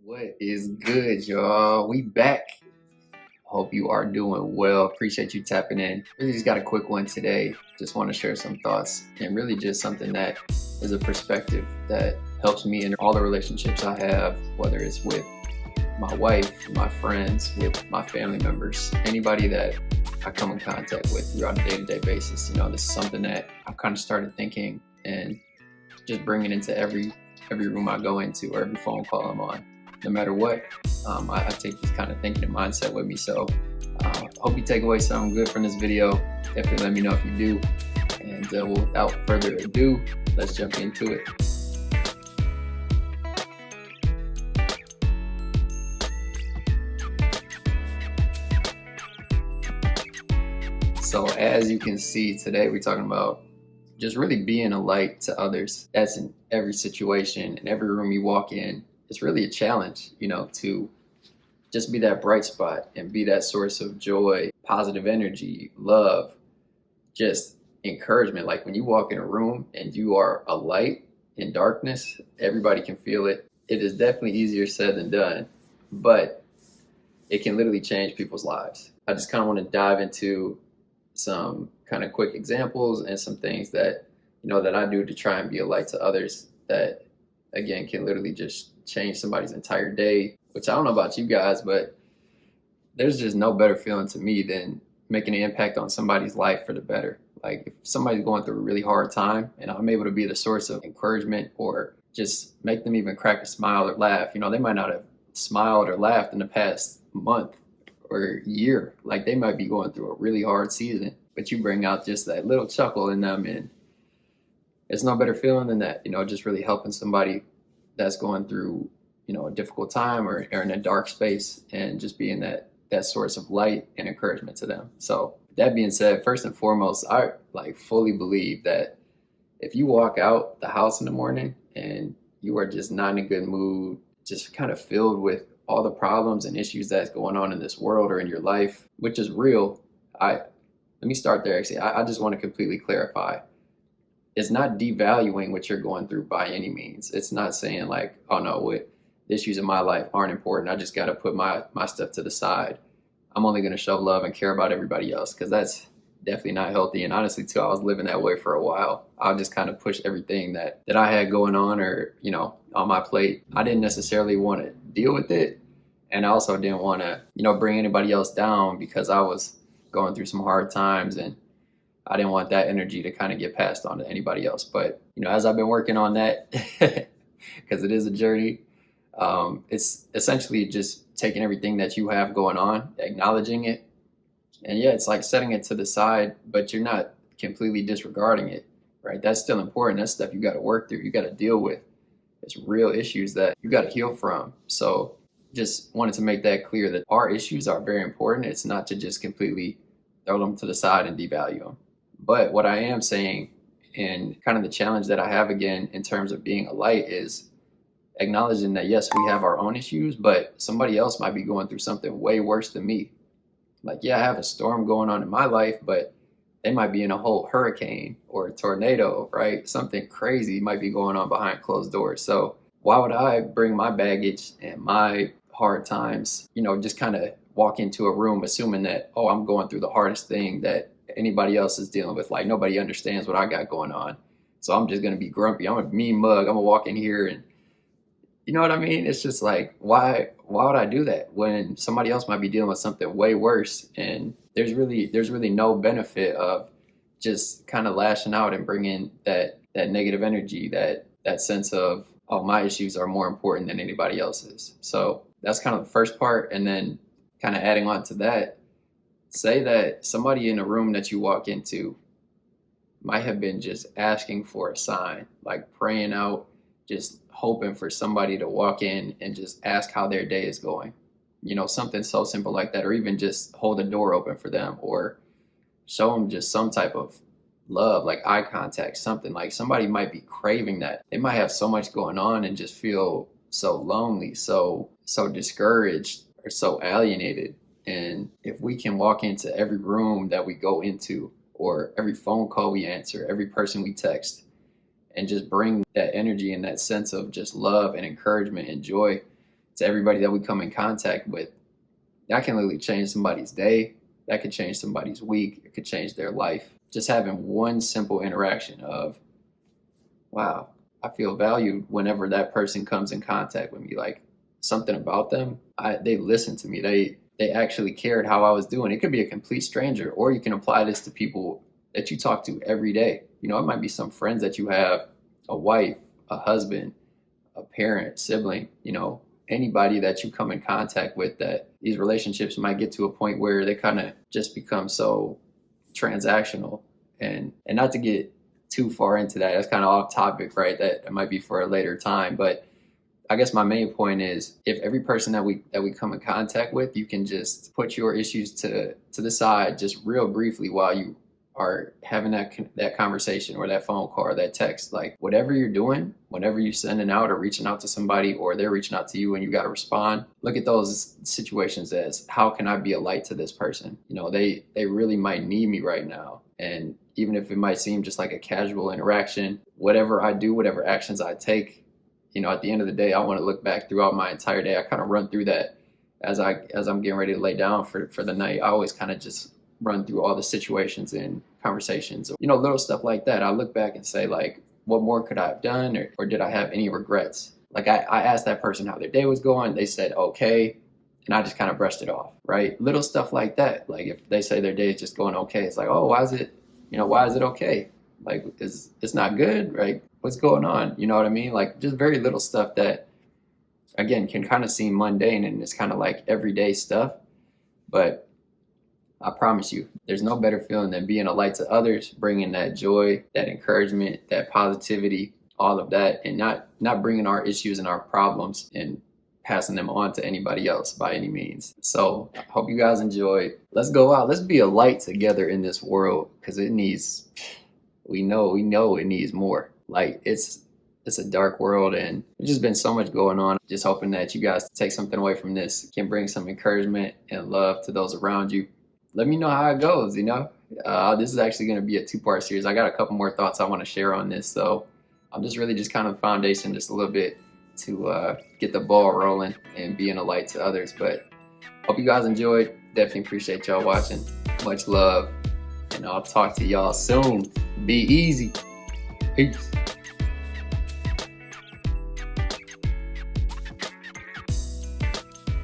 What is good, y'all? We back. Hope you are doing well. Appreciate you tapping in. Really just got a quick one today. Just want to share some thoughts and really just something that is a perspective that helps me in all the relationships I have, whether it's with my wife, my friends, with my family members, anybody that I come in contact with throughout a day-to-day basis. This is something that I've kind of started thinking and just bringing into every room I go into or every phone call I'm on. No matter what, I take this kind of thinking and mindset with me. So hope you take away something good from this video. Definitely let me know if you do. And without further ado, let's jump into it. So as you can see today, we're talking about just really being a light to others. That's in every situation, in every room you walk in. It's really a challenge, to just be that bright spot and be that source of joy, positive energy, love, just encouragement. Like when you walk in a room and you are a light in darkness, everybody can feel it. It is definitely easier said than done, but it can literally change people's lives. I just kind of want to dive into some kind of quick examples and some things that, that I do to try and be a light to others that, again, can literally just change somebody's entire day, which I don't know about you guys, but there's just no better feeling to me than making an impact on somebody's life for the better. Like if somebody's going through a really hard time and I'm able to be the source of encouragement or just make them even crack a smile or laugh, they might not have smiled or laughed in the past month or year. Like they might be going through a really hard season, but you bring out just that little chuckle in them, and it's no better feeling than that, just really helping somebody that's going through, a difficult time or in a dark space, and just being that source of light and encouragement to them. So that being said, first and foremost, I fully believe that if you walk out the house in the morning and you are just not in a good mood, just kind of filled with all the problems and issues that's going on in this world or in your life, which is real. Let me start there. Actually, I just want to completely clarify. It's not devaluing what you're going through by any means. It's not saying like, oh no, what the issues in my life aren't important. I just got to put my stuff to the side. I'm only going to show love and care about everybody else, because that's definitely not healthy. And honestly, too, I was living that way for a while. I would just kind of push everything that I had going on or, on my plate. I didn't necessarily want to deal with it. And I also didn't want to, bring anybody else down because I was going through some hard times, and I didn't want that energy to kind of get passed on to anybody else. But, as I've been working on that, because it is a journey, it's essentially just taking everything that you have going on, acknowledging it. And yeah, it's like setting it to the side, but you're not completely disregarding it, right? That's still important. That's stuff you got to work through. You got to deal with. It's real issues that you got to heal from. So just wanted to make that clear that our issues are very important. It's not to just completely throw them to the side and devalue them. But what I am saying, and kind of the challenge that I have again in terms of being a light, is acknowledging that yes, we have our own issues, but somebody else might be going through something way worse than me. Like, yeah, I have a storm going on in my life, but they might be in a whole hurricane or a tornado, right? Something crazy might be going on behind closed doors. So why would I bring my baggage and my hard times, just kind of walk into a room assuming that, oh, I'm going through the hardest thing that anybody else is dealing with. Like nobody understands what I got going on. So I'm just going to be grumpy. I'm a mean mug. I'm going to walk in here and, you know what I mean? It's just like, why would I do that when somebody else might be dealing with something way worse? And there's really no benefit of just kind of lashing out and bringing that negative energy, that sense of, oh, my issues are more important than anybody else's. So that's kind of the first part. And then kind of adding on to that, say that somebody in a room that you walk into might have been just asking for a sign, like praying out, just hoping for somebody to walk in and just ask how their day is going. Something so simple like that, or even just hold the door open for them or show them just some type of love, like eye contact, something. Like somebody might be craving that. They might have so much going on and just feel so lonely, so discouraged or so alienated. And if we can walk into every room that we go into, or every phone call we answer, every person we text, and just bring that energy and that sense of just love and encouragement and joy to everybody that we come in contact with, that can literally change somebody's day. That could change somebody's week. It could change their life. Just having one simple interaction of, wow, I feel valued whenever that person comes in contact with me. Like something about them, they listened to me. They actually cared how I was doing. It could be a complete stranger, or you can apply this to people that you talk to every day. You know, it might be some friends that you have, a wife, a husband, a parent, sibling, you know, anybody that you come in contact with, that these relationships might get to a point where they kind of just become so transactional. And not to get too far into that, that's kind of off topic, right? That might be for a later time. But I guess my main point is, if every person that we come in contact with, you can just put your issues to the side just real briefly while you are having that conversation or that phone call or that text. Like whatever you're doing, whenever you're sending out or reaching out to somebody, or they're reaching out to you and you got to respond, look at those situations as, how can I be a light to this person? You know, they really might need me right now. And even if it might seem just like a casual interaction, whatever I do, whatever actions I take, you know, at the end of the day, I want to look back throughout my entire day. I kind of run through that as I'm getting ready to lay down for the night. I always kind of just run through all the situations and conversations, you know, little stuff like that. I look back and say, like, what more could I have done, or did I have any regrets? Like I asked that person how their day was going. They said, okay. And I just kind of brushed it off, right? Little stuff like that. Like if they say their day is just going okay, it's like, oh, why is it okay? Like, it's not good, right? What's going on? You know what I mean? Like just very little stuff that, again, can kind of seem mundane and it's kind of like everyday stuff. But I promise you, there's no better feeling than being a light to others, bringing that joy, that encouragement, that positivity, all of that, and not bringing our issues and our problems and passing them on to anybody else by any means. So I hope you guys enjoyed. Let's go out. Let's be a light together in this world, because we know it needs more light. It's a dark world, and there's just been so much going on. Just hoping that you guys take something away from this, can bring some encouragement and love to those around you. Let me know how it goes, you know. This is actually going to be a 2-part series. I got a couple more thoughts I want to share on this. So I'm just really just kind of foundation just a little bit to get the ball rolling and being a light to others. But hope you guys enjoyed. Definitely appreciate y'all watching. Much love. And I'll talk to y'all soon. Be easy. Peace.